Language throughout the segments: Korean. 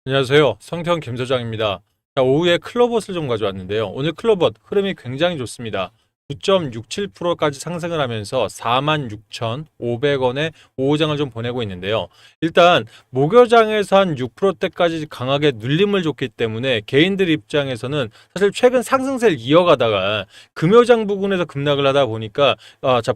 안녕하세요. 성태형 김소장입니다. 자, 오후에 클로벗을 좀 가져왔는데요. 오늘 클로벗 흐름이 굉장히 좋습니다. 9.67%까지 상승을 하면서 46,500원에 오후장을 좀 보내고 있는데요. 일단 목요장에서 한 6%대까지 강하게 눌림을 줬기 때문에 개인들 입장에서는 사실 최근 상승세를 이어가다가 금요장 부근에서 급락을 하다 보니까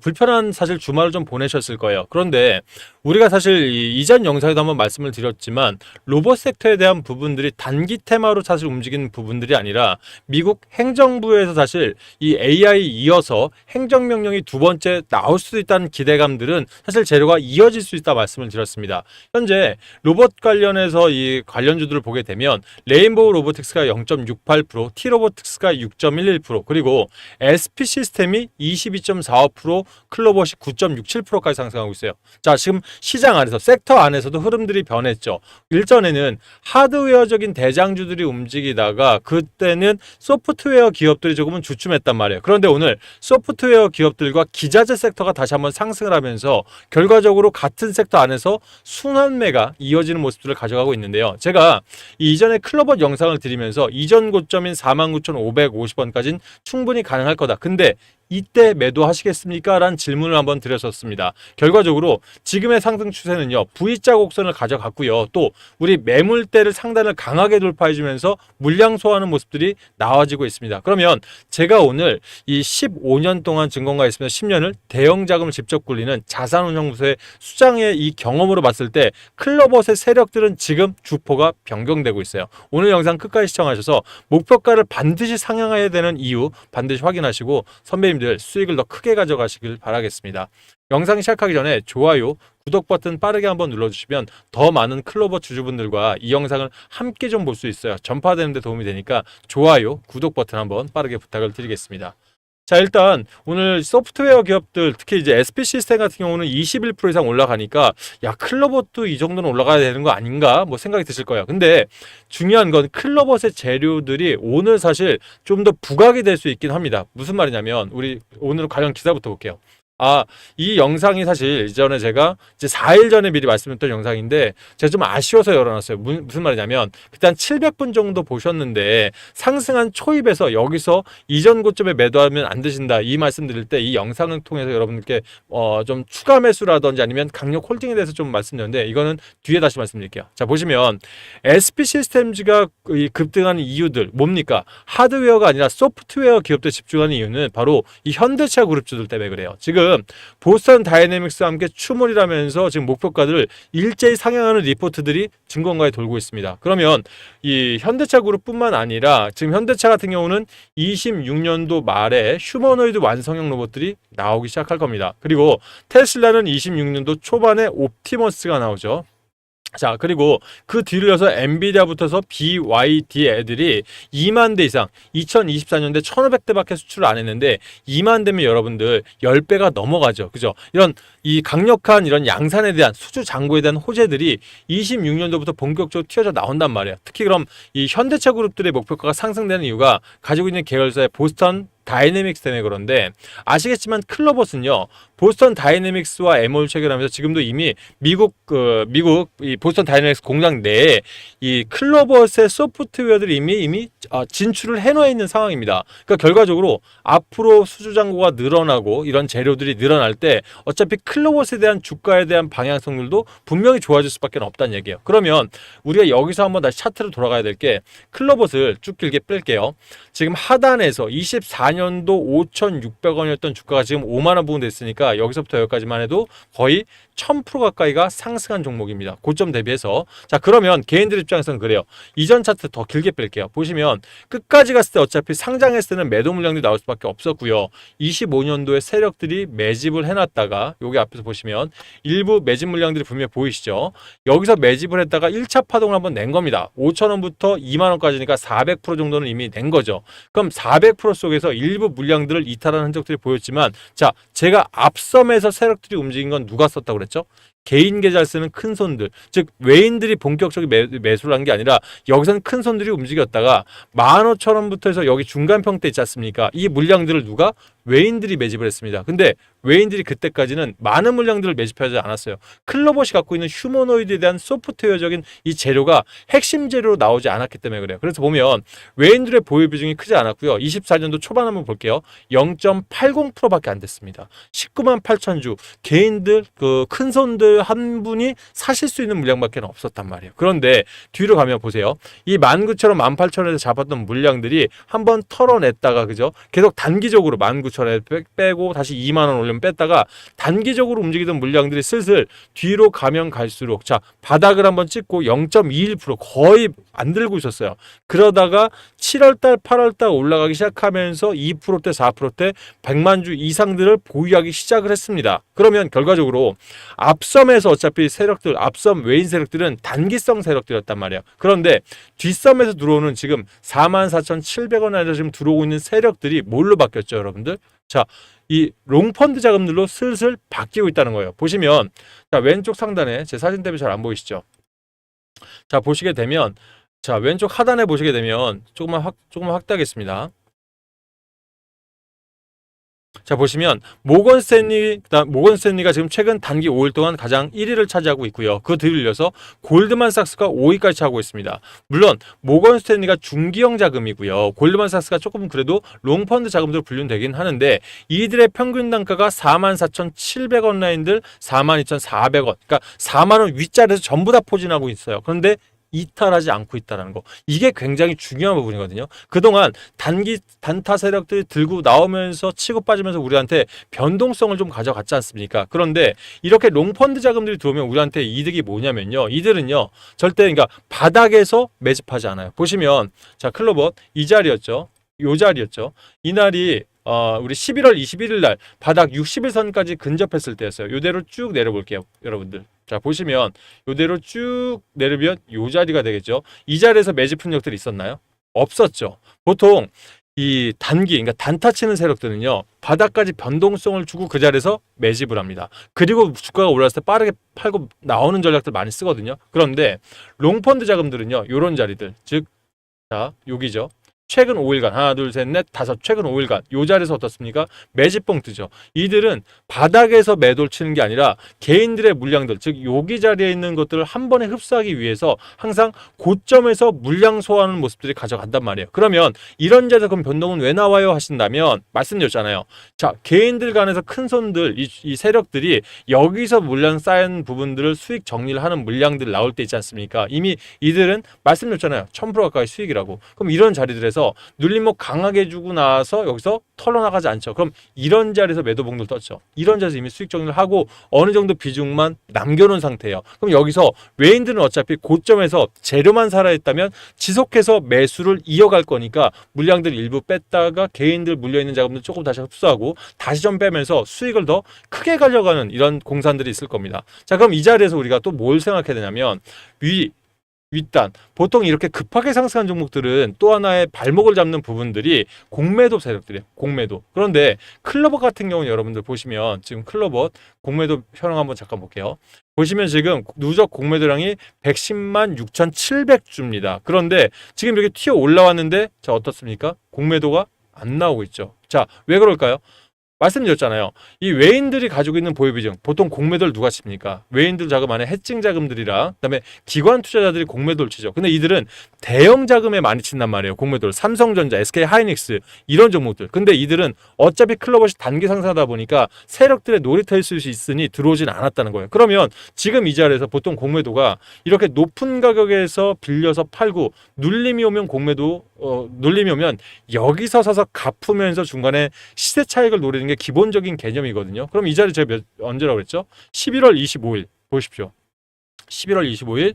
불편한 사실 주말을 좀 보내셨을 거예요. 그런데 우리가 사실 이전 영상에도 한번 말씀을 드렸지만 로봇 섹터에 대한 부분들이 단기 테마로 사실 움직이는 부분들이 아니라 미국 행정부에서 사실 이 AI 이어서 행정명령이 두 번째 나올 수도 있다는 기대감들은 사실 재료가 이어질 수 있다 말씀을 드렸습니다. 현재 로봇 관련해서 이 관련주들을 보게 되면 레인보우 로보틱스가 0.68%, T로보틱스가 6.11%, 그리고 SP 시스템이 22.45%, 클로봇이 9.67%까지 상승하고 있어요. 자, 지금 시장 안에서 섹터 안에서도 흐름들이 변했죠. 일전에는 하드웨어적인 대장주들이 움직이다가 그때는 소프트웨어 기업들이 조금은 주춤했단 말이에요. 그런데 오늘 소프트웨어 기업들과 기자재 섹터가 다시 한번 상승을 하면서 결과적으로 같은 섹터 안에서 순환매가 이어지는 모습들을 가져가고 있는데요. 제가 이전에 클로벗 영상을 드리면서 이전 고점인 49,550원까지는 충분히 가능할 거다. 근데 이때 매도하시겠습니까? 라는 질문을 한번 드렸었습니다. 결과적으로 지금의 상승 추세는요, V자 곡선을 가져갔고요. 또 우리 매물대를 상단을 강하게 돌파해주면서 물량 소화하는 모습들이 나와지고 있습니다. 그러면 제가 오늘 이 15년 동안 증권가에 있으면서 10년을 대형 자금을 직접 굴리는 자산운용부서의 수장의 이 경험으로 봤을 때 클로벗의 세력들은 지금 주포가 변경되고 있어요. 오늘 영상 끝까지 시청하셔서 목표가를 반드시 상향해야 되는 이유 반드시 확인하시고 선배님 수익을 더 크게 가져가시길 바라겠습니다. 영상 시작하기 전에 좋아요, 구독 버튼 빠르게 한번 눌러주시면 더 많은 클로벗 주주분들과 이 영상을 함께 좀 볼 수 있어요. 전파되는 데 도움이 되니까 좋아요, 구독 버튼 한번 빠르게 부탁을 드리겠습니다. 자, 일단 오늘 소프트웨어 기업들 특히 이제 SP 시스템 같은 경우는 21% 이상 올라가니까 야, 클로벗도 이 정도는 올라가야 되는 거 아닌가 뭐 생각이 드실 거예요. 근데 중요한 건 클로벗의 재료들이 오늘 사실 좀 더 부각이 될 수 있긴 합니다. 무슨 말이냐면 우리 오늘 관련 기사부터 볼게요. 이 영상이 사실 이전에 제가 이제 4일 전에 미리 말씀드렸던 영상인데 제가 좀 아쉬워서 열어놨어요. 무슨 말이냐면 그때 한 700분 정도 보셨는데 상승한 초입에서 여기서 이전 고점에 매도하면 안 되신다 이 말씀 드릴 때 이 영상을 통해서 여러분들께 좀 추가 매수라든지 아니면 강력 홀딩에 대해서 좀 말씀드렸는데 이거는 뒤에 다시 말씀드릴게요. 자, 보시면 SP 시스템즈가 급등하는 이유들 뭡니까? 하드웨어가 아니라 소프트웨어 기업들 집중하는 이유는 바로 이 현대차 그룹주들 때문에 그래요. 지금 보스턴 다이내믹스와 함께 추몰이라면서 지금 목표가들을 일제히 상향하는 리포트들이 증권가에 돌고 있습니다. 그러면 이 현대차 그룹뿐만 아니라 지금 현대차 같은 경우는 26년도 말에 휴머노이드 완성형 로봇들이 나오기 시작할 겁니다. 그리고 테슬라는 26년도 초반에 옵티머스가 나오죠. 자, 그리고 그 뒤를 이어서 엔비디아부터서 BYD 애들이 2만 대 이상 2024년대 1,500대밖에 수출을 안 했는데 2만 대면 여러분들 10배가 넘어가죠. 그죠? 이런 이 강력한 이런 양산에 대한 수주 잔고에 대한 호재들이 26년도부터 본격적으로 튀어져 나온단 말이에요. 특히 그럼 이 현대차 그룹들의 목표가가 상승되는 이유가 가지고 있는 계열사의 보스턴 다이내믹스 때문에 그런데 아시겠지만 클로벗은요 보스턴 다이내믹스와 MOU 체결하면서 지금도 이미 미국 이 보스턴 다이내믹스 공장 내에 이 클로벗의 소프트웨어들이 이미 진출을 해놓아 있는 상황입니다. 그러니까 결과적으로 앞으로 수주 잔고가 늘어나고 이런 재료들이 늘어날 때 어차피 클로벗에 대한 주가에 대한 방향성들도 분명히 좋아질 수밖에 없다는 얘기예요. 그러면 우리가 여기서 한번 다시 차트로 돌아가야 될 게 클로벗을 쭉 길게 뺄게요. 지금 하단에서 24년도 5,600원이었던 주가가 지금 5만 원 부근 됐으니까 여기서부터 여기까지만 해도 거의 1000% 가까이가 상승한 종목입니다. 고점 대비해서. 자, 그러면 개인들 입장에서는 그래요. 이전 차트 더 길게 뺄게요. 보시면 끝까지 갔을 때 어차피 상장했을 때는 매도 물량들이 나올 수밖에 없었고요. 25년도에 세력들이 매집을 해놨다가 여기 앞에서 보시면 일부 매집 물량들이 분명히 보이시죠. 여기서 매집을 했다가 1차 파동을 한번 낸 겁니다. 5,000원부터 2만 원까지니까 400% 정도는 이미 낸 거죠. 그럼 400% 속에서 일부 물량들을 이탈하는 흔적들이 보였지만 자, 제가 앞섬에서 세력들이 움직인 건 누가 썼다고 그랬죠? 개인 계좌를 쓰는 큰 손들, 즉 외인들이 본격적인 매수를 한 게 아니라 여기서는 큰 손들이 움직였다가 15,000원부터 해서 여기 중간 평대 있지 않습니까? 이 물량들을 누가 외인들이 매집을 했습니다. 근데 외인들이 그때까지는 많은 물량들을 매집하지 않았어요. 클로봇이 갖고 있는 휴머노이드에 대한 소프트웨어적인 이 재료가 핵심 재료로 나오지 않았기 때문에 그래요. 그래서 보면 외인들의 보유 비중이 크지 않았고요. 24년도 초반 한번 볼게요. 0.80%밖에 안 됐습니다. 19만 8천 주 개인들 그 큰손들 한 분이 사실 수 있는 물량밖에 없었단 말이에요. 그런데 뒤로 가면 보세요. 이 19,000원, 18,000원에서 잡았던 물량들이 한번 털어냈다가 그죠? 계속 단기적으로 19,000원에 빼고 다시 2만 원 올리면 뺐다가 단기적으로 움직이던 물량들이 슬슬 뒤로 가면 갈수록 자 바닥을 한번 찍고 0.21% 거의 안 들고 있었어요. 그러다가 7월달, 8월달 올라가기 시작하면서 2%대, 4%대 100만 주 이상들을 보유하기 시작을 했습니다. 그러면 결과적으로 앞섬에서 어차피 세력들, 앞섬 외인 세력들은 단기성 세력들이었단 말이에요. 그런데 뒷섬에서 들어오는 지금 44,700원 안에서 지금 들어오고 있는 세력들이 뭘로 바뀌었죠, 여러분들? 자, 이 롱펀드 자금들로 슬슬 바뀌고 있다는 거예요. 보시면 자 왼쪽 상단에 제 사진 때문에 잘 안 보이시죠? 자 보시게 되면 자 왼쪽 하단에 보시게 되면 조금만 확대하겠습니다. 자 보시면 모건 스탠리가 지금 최근 단기 5일 동안 가장 1위를 차지하고 있고요. 그 뒤를 이어서 골드만삭스가 5위까지 차고 있습니다. 물론 모건 스탠리가 중기형 자금이고요. 골드만삭스가 조금 그래도 롱펀드 자금으로 분류되긴 하는데 이들의 평균 단가가 44,700원 라인들 42,400원 그러니까 4만 원 윗자리에서 전부 다 포진하고 있어요. 그런데 이탈하지 않고 있다는 거. 이게 굉장히 중요한 부분이거든요. 그동안 단타 세력들이 들고 나오면서 치고 빠지면서 우리한테 변동성을 좀 가져갔지 않습니까? 그런데 이렇게 롱펀드 자금들이 들어오면 우리한테 이득이 뭐냐면요. 이들은요. 절대 그러니까 바닥에서 매집하지 않아요. 보시면 자 클로봇 이 자리였죠. 요 자리였죠. 이날이 우리 11월 21일 날 바닥 60일선까지 근접했을 때였어요. 이대로 쭉 내려볼게요. 여러분들. 자 보시면 이대로 쭉 내리면 이 자리가 되겠죠. 이 자리에서 매집 흔적들이 있었나요? 없었죠. 보통 이 그러니까 단타 치는 세력들은요. 바닥까지 변동성을 주고 그 자리에서 매집을 합니다. 그리고 주가가 올랐을 때 빠르게 팔고 나오는 전략들 많이 쓰거든요. 그런데 롱펀드 자금들은요. 이런 자리들 즉 자 여기죠. 최근 5일간 하나 둘 셋 넷 다섯 최근 5일간 요 자리에서 어떻습니까? 매집봉 뜨죠. 이들은 바닥에서 매도를 치는 게 아니라 개인들의 물량들 즉 여기 자리에 있는 것들을 한 번에 흡수하기 위해서 항상 고점에서 물량 소화하는 모습들이 가져간단 말이에요. 그러면 이런 자리에서 그럼 변동은 왜 나와요 하신다면 말씀드렸잖아요. 자 개인들 간에서 큰 손들 이 세력들이 여기서 물량 쌓인 부분들을 수익 정리를 하는 물량들 나올 때 있지 않습니까? 이미 이들은 말씀드렸잖아요. 1000% 가까이 수익이라고. 그럼 이런 자리들에서 눌림목 강하게 주고 나서 여기서 털어나가지 않죠. 그럼 이런 자리에서 매도봉들 떴죠. 이런 자리에서 이미 수익 정리를 하고 어느 정도 비중만 남겨놓은 상태예요. 그럼 여기서 외인들은 어차피 고점에서 재료만 살아있다면 지속해서 매수를 이어갈 거니까 물량들 일부 뺐다가 개인들 물려있는 자금들 조금 다시 흡수하고 다시 좀 빼면서 수익을 더 크게 가져가는 이런 공산들이 있을 겁니다. 자 그럼 이 자리에서 우리가 또 뭘 생각해야 되냐면 윗단 보통 이렇게 급하게 상승한 종목들은 또 하나의 발목을 잡는 부분들이 공매도 세력들이에요. 공매도. 그런데 클로봇 같은 경우는 여러분들 보시면 지금 클로봇 공매도 현황 한번 잠깐 볼게요. 보시면 지금 누적 공매도량이 110만 6,700주입니다. 그런데 지금 이렇게 튀어 올라왔는데 자 어떻습니까? 공매도가 안 나오고 있죠. 자 왜 그럴까요? 말씀드렸잖아요. 이 외인들이 가지고 있는 보유 비중 보통 공매도를 누가 칩니까? 외인들 자금 안에 해칭 자금들이랑 그다음에 기관 투자자들이 공매도를 치죠. 근데 이들은 대형 자금에 많이 친단 말이에요. 공매도를 삼성전자, SK하이닉스 이런 종목들. 근데 이들은 어차피 클로봇이 단기 상승하다 보니까 세력들의 놀이터일 수 있으니 들어오진 않았다는 거예요. 그러면 지금 이 자리에서 보통 공매도가 이렇게 높은 가격에서 빌려서 팔고 눌림이 오면 눌림이 오면 여기서 서서 갚으면서 중간에 시세 차익을 노리는 게 기본적인 개념이거든요. 그럼 이 자리 제가 언제라고 그랬죠? 11월 25일 보십시오. 11월 25일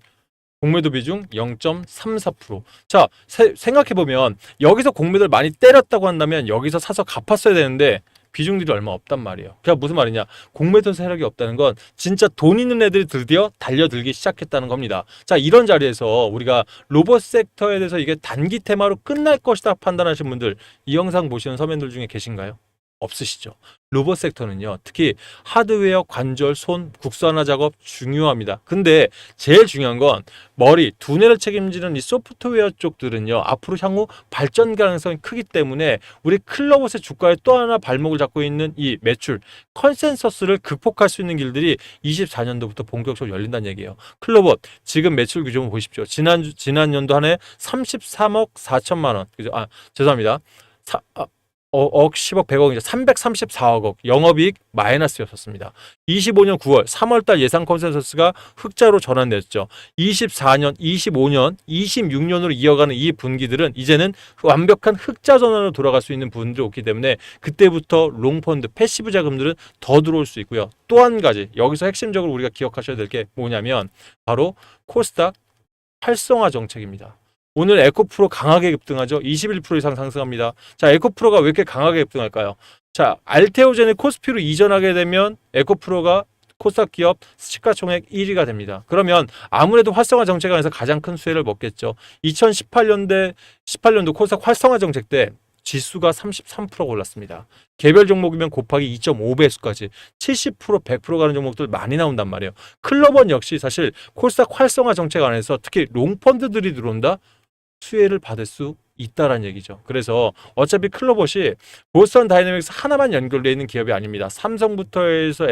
공매도 비중 0.34%. 자, 생각해보면 여기서 공매도를 많이 때렸다고 한다면 여기서 사서 갚았어야 되는데 비중들이 얼마 없단 말이에요. 그러니까 무슨 말이냐? 공매도 세력이 없다는 건 진짜 돈 있는 애들이 드디어 달려들기 시작했다는 겁니다. 자, 이런 자리에서 우리가 로봇 섹터에 대해서 이게 단기 테마로 끝날 것이다 판단하시는 분들 이 영상 보시는 서면들 중에 계신가요? 없으시죠. 로봇 섹터는요, 특히 하드웨어, 관절, 손, 국산화 작업 중요합니다. 근데 제일 중요한 건 머리, 두뇌를 책임지는 이 소프트웨어 쪽들은요, 앞으로 향후 발전 가능성이 크기 때문에 우리 클로봇의 주가에 또 하나 발목을 잡고 있는 이 매출, 컨센서스를 극복할 수 있는 길들이 24년도부터 본격적으로 열린다는 얘기예요. 클로봇, 지금 매출 규모를 보십시오. 지난 연도 한 해 33억 4천만 원. 그죠? 죄송합니다. 억, 10억, 100억이죠. 334억, 영업이익 마이너스였었습니다. 25년 9월, 3월달 예상 컨센서스가 흑자로 전환됐죠. 24년, 25년, 26년으로 이어가는 이 분기들은 이제는 완벽한 흑자 전환으로 돌아갈 수 있는 부분들이 없기 때문에 그때부터 롱펀드, 패시브 자금들은 더 들어올 수 있고요. 또 한 가지, 여기서 핵심적으로 우리가 기억하셔야 될 게 뭐냐면 바로 코스닥 활성화 정책입니다. 오늘 에코프로 강하게 급등하죠. 21% 이상 상승합니다. 자, 에코프로가 왜 이렇게 강하게 급등할까요? 자, 알테오젠이 코스피로 이전하게 되면 에코프로가 코스닥 기업 시가총액 1위가 됩니다. 그러면 아무래도 활성화 정책 안에서 가장 큰 수혜를 먹겠죠. 18년도 코스닥 활성화 정책 때 지수가 33%가 올랐습니다. 개별 종목이면 곱하기 2.5배수까지 70%, 100% 가는 종목들 많이 나온단 말이에요. 클로버 역시 사실 코스닥 활성화 정책 안에서 특히 롱펀드들이 들어온다? 수혜를 받을 수 있다라는 얘기죠. 그래서 어차피 클로봇이 보스턴 다이내믹스 하나만 연결되어 있는 기업이 아닙니다. 삼성부터 해서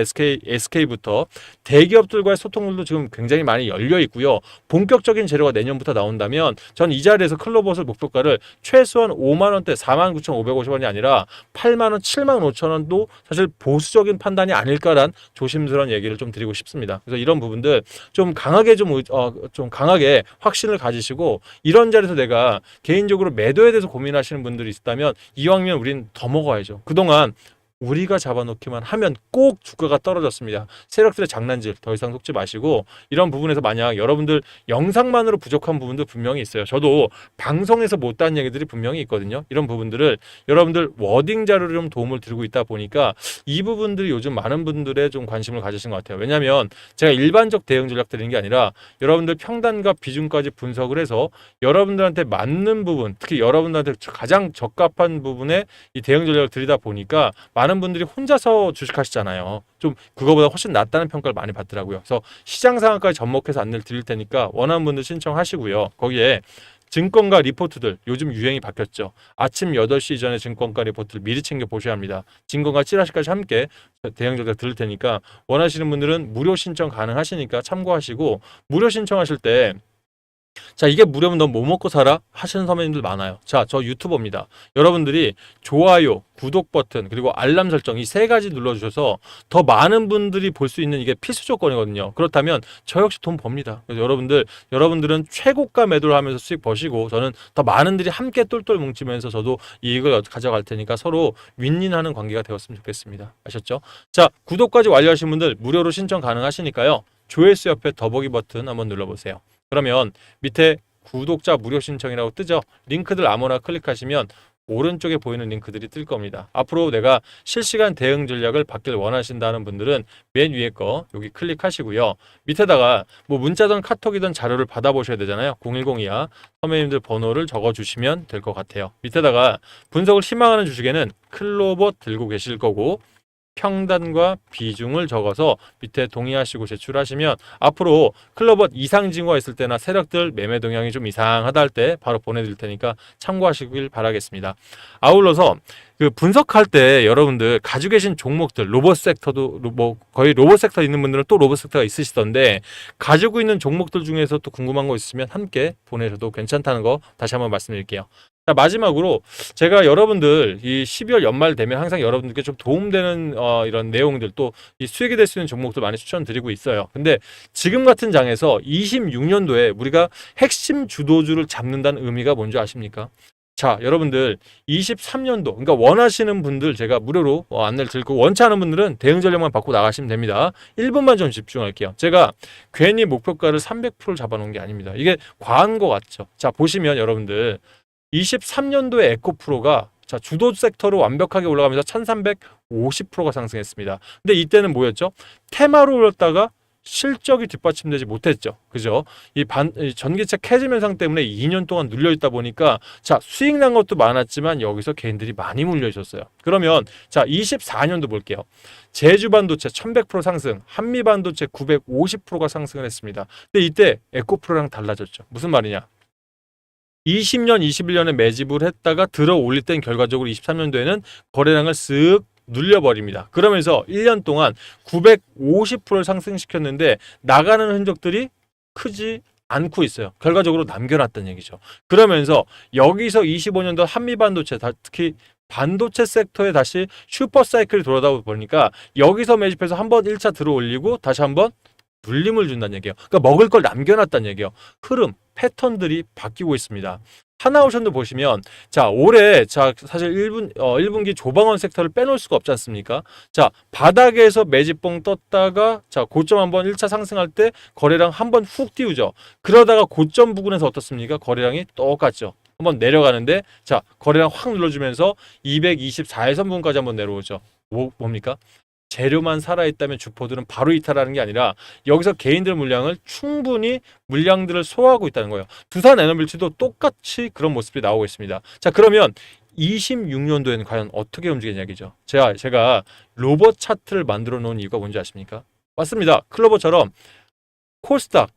SK부터 대기업들과의 소통들도 지금 굉장히 많이 열려 있고요. 본격적인 재료가 내년부터 나온다면 전 이 자리에서 클로봇의 목표가를 최소한 5만 원대 49,550원이 아니라 8만 원, 7만 5천 원도 사실 보수적인 판단이 아닐까란 조심스러운 얘기를 좀 드리고 싶습니다. 그래서 이런 부분들 좀 강하게 좀 강하게 확신을 가지시고 이런 자리에서 내가 개인적으로 매도에 대해서 고민하시는 분들이 있다면 이왕이면 우린 더 먹어야죠. 그동안 우리가 잡아놓기만 하면 꼭 주가가 떨어졌습니다. 세력들의 장난질 더 이상 속지 마시고 이런 부분에서 만약 여러분들 영상만으로 부족한 부분도 분명히 있어요. 저도 방송에서 못한 얘기들이 분명히 있거든요. 이런 부분들을 여러분들 워딩 자료를 좀 도움을 드리고 있다 보니까 이 부분들이 요즘 많은 분들의 좀 관심을 가지신 것 같아요. 왜냐하면 제가 일반적 대응 전략 드리는 게 아니라 여러분들 평단과 비중까지 분석을 해서 여러분들한테 맞는 부분, 특히 여러분들한테 가장 적합한 부분에 이 대응 전략을 드리다 보니까 많은 분들이 혼자서 주식하시잖아요. 좀 그거보다 훨씬 낫다는 평가를 많이 받더라고요. 그래서 시장 상황까지 접목해서 안내를 드릴 테니까 원하는 분들 신청하시고요. 거기에 증권가 리포트들 요즘 유행이 바뀌었죠. 아침 8시 이전에 증권가 리포트를 미리 챙겨 보셔야 합니다. 증권가 찌라시까지 함께 대응 전략 드릴 테니까 원하시는 분들은 무료 신청 가능하시니까 참고하시고 무료 신청하실 때 자, 이게 무료면 넌 뭐 먹고 살아? 하시는 선배님들 많아요. 자, 저 유튜버입니다. 여러분들이 좋아요, 구독 버튼, 그리고 알람 설정 이 세 가지 눌러주셔서 더 많은 분들이 볼 수 있는 이게 필수 조건이거든요. 그렇다면 저 역시 돈 법니다. 그래서 여러분들은 최고가 매도를 하면서 수익 버시고 저는 더 많은 들이 함께 똘똘 뭉치면서 저도 이익을 가져갈 테니까 서로 윈윈하는 관계가 되었으면 좋겠습니다. 아셨죠? 자, 구독까지 완료하신 분들 무료로 신청 가능하시니까요. 조회수 옆에 더보기 버튼 한번 눌러보세요. 그러면 밑에 구독자 무료 신청이라고 뜨죠. 링크들 아무나 클릭하시면 오른쪽에 보이는 링크들이 뜰 겁니다. 앞으로 내가 실시간 대응 전략을 받길 원하신다는 분들은 맨 위에 거 여기 클릭하시고요. 밑에다가 뭐 문자든 카톡이든 자료를 받아보셔야 되잖아요. 010이야 선배님들 번호를 적어주시면 될 것 같아요. 밑에다가 분석을 희망하는 주식에는 클로봇 들고 계실 거고 평단과 비중을 적어서 밑에 동의하시고 제출하시면 앞으로 클로봇 이상 징후가 있을 때나 세력들 매매 동향이 좀 이상하다 할 때 바로 보내드릴 테니까 참고하시길 바라겠습니다. 아울러서 그 분석할 때 여러분들 가지고 계신 종목들 로봇 섹터도 뭐 거의 로봇 섹터 있는 분들은 또 로봇 섹터가 있으시던데 가지고 있는 종목들 중에서 또 궁금한 거 있으면 함께 보내셔도 괜찮다는 거 다시 한번 말씀드릴게요. 자, 마지막으로 제가 여러분들 이 12월 연말 되면 항상 여러분들께 좀 도움되는 이런 내용들 또 이 수익이 될 수 있는 종목들 많이 추천드리고 있어요. 근데 지금 같은 장에서 26년도에 우리가 핵심 주도주를 잡는다는 의미가 뭔지 아십니까? 자, 여러분들 23년도 그러니까 원하시는 분들 제가 무료로 안내를 드리고 원치 않은 분들은 대응 전략만 받고 나가시면 됩니다. 1분만 좀 집중할게요. 제가 괜히 목표가를 300% 잡아놓은 게 아닙니다. 이게 과한 것 같죠? 자, 보시면 여러분들 23년도에 에코프로가 자, 주도 섹터로 완벽하게 올라가면서 1350%가 상승했습니다. 근데 이때는 뭐였죠? 테마로 올랐다가 실적이 뒷받침되지 못했죠. 그죠? 이 전기차 캐즘 현상 때문에 2년 동안 눌려 있다 보니까 자, 수익 난 것도 많았지만 여기서 개인들이 많이 물려 있었어요. 그러면 자, 24년도 볼게요. 제주 반도체 1100% 상승, 한미 반도체 950%가 상승을 했습니다. 근데 이때 에코프로랑 달라졌죠. 무슨 말이냐? 20년, 21년에 매집을 했다가 들어 올릴 땐 결과적으로 23년도에는 거래량을 쓱 눌려버립니다. 그러면서 1년 동안 950%를 상승시켰는데 나가는 흔적들이 크지 않고 있어요. 결과적으로 남겨놨다는 얘기죠. 그러면서 여기서 25년도 한미반도체, 특히 반도체 섹터에 다시 슈퍼사이클이 돌아다 보니까 여기서 매집해서 한번 1차 들어 올리고 다시 한번 눌림을 준다는 얘기예요. 그러니까 먹을 걸 남겨놨다는 얘기예요. 흐름, 패턴들이 바뀌고 있습니다. 하나오션도 보시면 자, 올해 자, 사실 1분기 조방원 섹터를 빼놓을 수가 없지 않습니까? 자, 바닥에서 매집봉 떴다가 자, 고점 한번 1차 상승할 때 거래량 한번 훅 띄우죠. 그러다가 고점 부근에서 어떻습니까? 거래량이 똑같죠. 한번 내려가는데 자, 거래량 확 눌러주면서 224일선분까지 한번 내려오죠. 뭡니까? 재료만 살아있다면 주포들은 바로 이탈하는 게 아니라 여기서 개인들 물량을 충분히 물량들을 소화하고 있다는 거예요. 두산에너빌티도 똑같이 그런 모습이 나오고 있습니다. 자, 그러면 26년도에는 과연 어떻게 움직이냐 얘기죠. 제가 로봇 차트를 만들어 놓은 이유가 뭔지 아십니까? 맞습니다. 클로버처럼 코스닥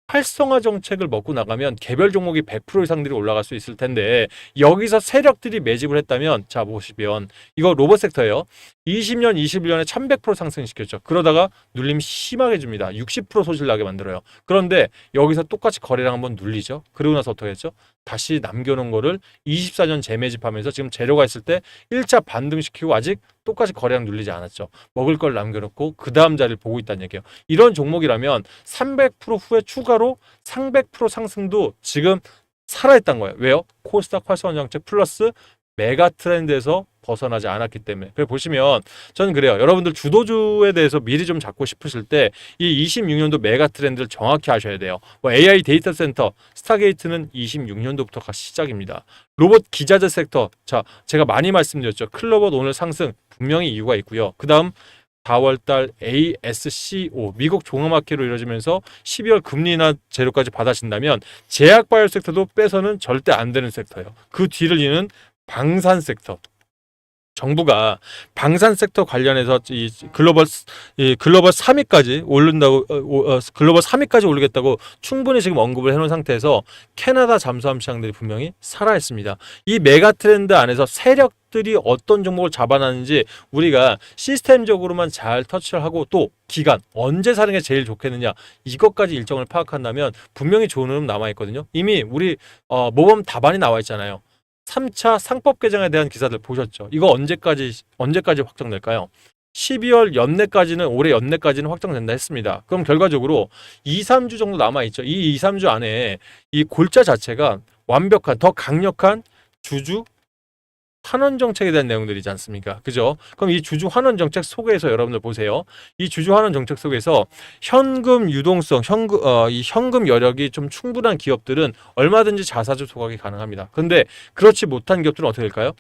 활성화 정책을 먹고 나가면 개별 종목이 100% 이상들이 올라갈 수 있을 텐데 여기서 세력들이 매집을 했다면 자, 보시면 이거 로봇 섹터예요. 20년, 21년에 1100% 상승시켰죠. 그러다가 눌림 심하게 줍니다. 60% 소실나게 만들어요. 그런데 여기서 똑같이 거래량 한번 눌리죠. 그러고 나서 어떻게 했죠? 다시 남겨놓은 거를 24년 재매집하면서 지금 재료가 있을 때 1차 반등시키고 아직 똑같이 거래량 눌리지 않았죠. 먹을 걸 남겨놓고 그 다음 자리를 보고 있다는 얘기예요. 이런 종목이라면 300% 후에 추가로 300% 상승도 지금 살아있단 거예요. 왜요? 코스닥 활성화 정책 플러스 메가 트렌드에서 벗어나지 않았기 때문에. 그래 보시면 저는 그래요. 여러분들 주도주에 대해서 미리 좀 잡고 싶으실 때 이 26년도 메가 트렌드를 정확히 아셔야 돼요. 뭐 AI 데이터 센터, 스타게이트는 26년도부터가 시작입니다. 로봇 기자재 섹터. 자, 제가 많이 말씀드렸죠. 클로봇 오늘 상승 분명히 이유가 있고요. 그다음 4월달 ASCO 미국 종합마켓로 이뤄지면서 12월 금리 인하 재료까지 받아진다면 제약바이오 섹터도 빼서는 절대 안 되는 섹터예요. 그 뒤를 이는 방산 섹터. 정부가 방산 섹터 관련해서 이 글로벌 3위까지 오른다고 글로벌 3위까지 오르겠다고 충분히 지금 언급을 해놓은 상태에서 캐나다 잠수함 시장들이 분명히 살아있습니다. 이 메가 트렌드 안에서 세력들이 어떤 종목을 잡아놨는지 우리가 시스템적으로만 잘 터치를 하고 또 기간 언제 사는 게 제일 좋겠느냐 이것까지 일정을 파악한다면 분명히 좋은 흐름 남아있거든요. 이미 우리 모범 답안이 나와 있잖아요. 3차 상법 개정에 대한 기사들 보셨죠? 이거 언제까지 확정될까요? 12월 연내까지는 올해 연내까지는 확정된다 했습니다. 그럼 결과적으로 2, 3주 정도 남아있죠. 이 2, 3주 안에 이 골자 자체가 완벽한 더 강력한 주주 환원 정책에 대한 내용들이지 않습니까? 그죠? 그럼 이 주주 환원 정책 속에서 여러분들 보세요. 이 주주 환원 정책 속에서 현금 유동성, 이 현금 여력이 좀 충분한 기업들은 얼마든지 자사주 소각이 가능합니다. 그런데 그렇지 못한 기업들은 어떻게 될까요?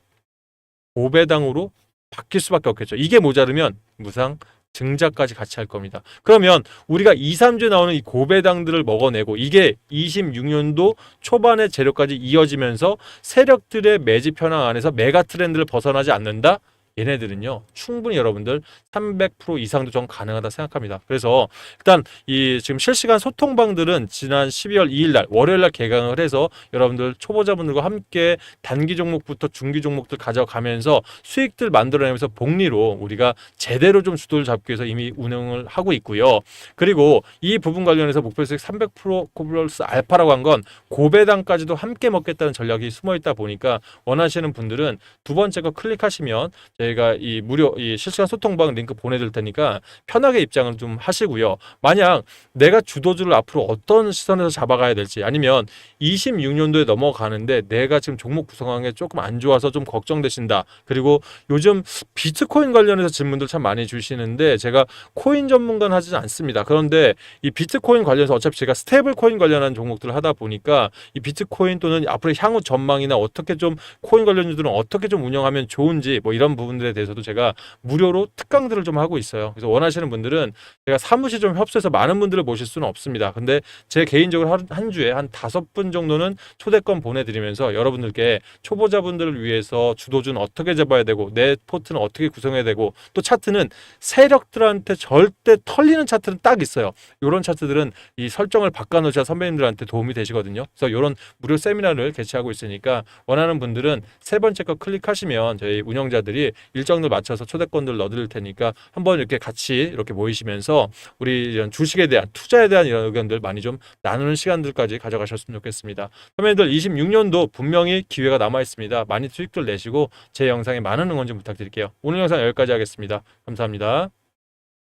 고배당으로 바뀔 수밖에 없겠죠. 이게 모자르면 무상 증자까지 같이 할 겁니다. 그러면 우리가 2, 3주에 나오는 이 고배당들을 먹어내고 이게 26년도 초반의 재료까지 이어지면서 세력들의 매집 현황 안에서 메가 트렌드를 벗어나지 않는다? 얘네들은요 충분히 여러분들 300% 이상도 전 가능하다 생각합니다. 그래서 일단 이 지금 실시간 소통방들은 지난 12월 2일날 월요일날 개강을 해서 여러분들 초보자분들과 함께 단기 종목부터 중기 종목들 가져가면서 수익들 만들어내면서 복리로 우리가 제대로 좀 주도를 잡기 위해서 이미 운영을 하고 있고요. 그리고 이 부분 관련해서 목표 수익 300% 플러스 알파라고 한 건 고배당까지도 함께 먹겠다는 전략이 숨어있다 보니까 원하시는 분들은 두 번째 거 클릭하시면 저희가 이 무료 이 실시간 소통방 링크 보내드릴 테니까 편하게 입장을 좀 하시고요. 만약 내가 주도주를 앞으로 어떤 시선에서 잡아가야 될지 아니면 26년도에 넘어가는데 내가 지금 종목 구성하는 게 조금 안 좋아서 좀 걱정되신다. 그리고 요즘 비트코인 관련해서 질문들 참 많이 주시는데 제가 코인 전문가는 하지 않습니다. 그런데 이 비트코인 관련해서 어차피 제가 스테이블 코인 관련한 종목들을 하다 보니까 이 비트코인 또는 앞으로 향후 전망이나 어떻게 좀 코인 관련주들은 어떻게 좀 운영하면 좋은지 뭐 이런 부분 부분들에 대해서도 제가 무료로 특강들을 좀 하고 있어요. 그래서 원하시는 분들은 제가 사무실 좀 협소해서 많은 분들을 모실 수는 없습니다. 근데 제 개인적으로 한 주에 한 5분 정도는 초대권 보내드리면서 여러분들께 초보자분들을 위해서 주도주는 어떻게 잡아야 되고 내 포트는 어떻게 구성해야 되고 또 차트는 세력들한테 절대 털리는 차트는 딱 있어요. 이런 차트들은 이 설정을 바꿔놓으셔야 선배님들한테 도움이 되시거든요. 그래서 이런 무료 세미나를 개최하고 있으니까 원하는 분들은 세 번째 거 클릭하시면 저희 운영자들이 일정을 맞춰서 초대권들 넣어드릴 테니까 한번 이렇게 같이 이렇게 모이시면서 우리 이런 주식에 대한 투자에 대한 이런 의견들 많이 좀 나누는 시간들까지 가져가셨으면 좋겠습니다. 선배님들 26년도 분명히 기회가 남아 있습니다. 많이 수익들 내시고 제 영상에 많은 응원 좀 부탁드릴게요. 오늘 영상 여기까지 하겠습니다. 감사합니다.